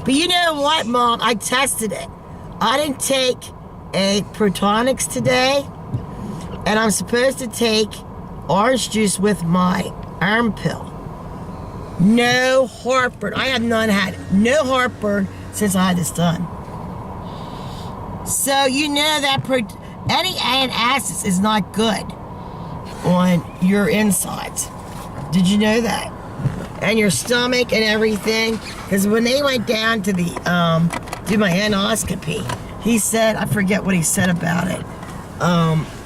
But you know what, Mom? I tested it. I didn't take a Protonics today, and I'm supposed to take orange juice with my arm pill. No heartburn. I have had no heartburn since I had this done. So you know that any antacids is not good on your insides. Did you know that? And your stomach and everything. Because when they went down to the do my endoscopy, he said, I forget what he said about it.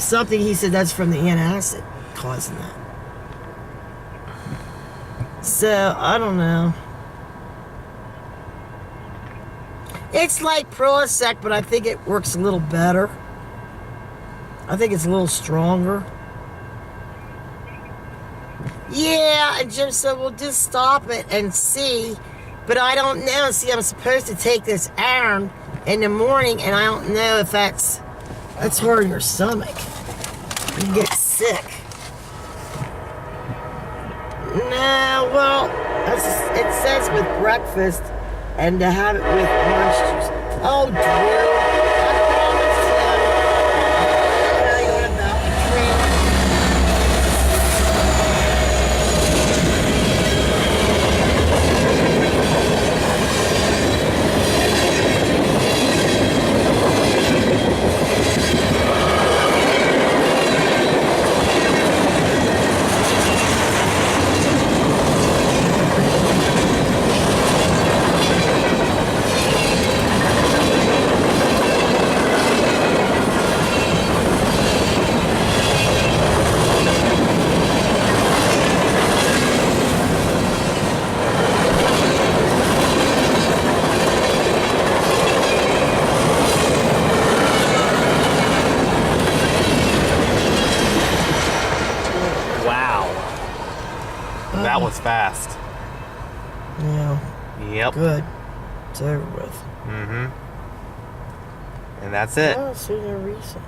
Something he said that's from the antacid causing that. So I don't know. It's like Prozac, but I think it works a little better. I think it's a little stronger. Yeah, and Jim said, well, just stop it and see. But I don't know. See, I'm supposed to take this iron in the morning, and I don't know if that's hurting your stomach. You can get sick. No, well, it says with breakfast and to have it with orange juice. Oh, Drew, I promised him. I'll tell you about the drink. That was fast. Yeah. Yep. Good. It's over with. And that's it. I don't see no reason.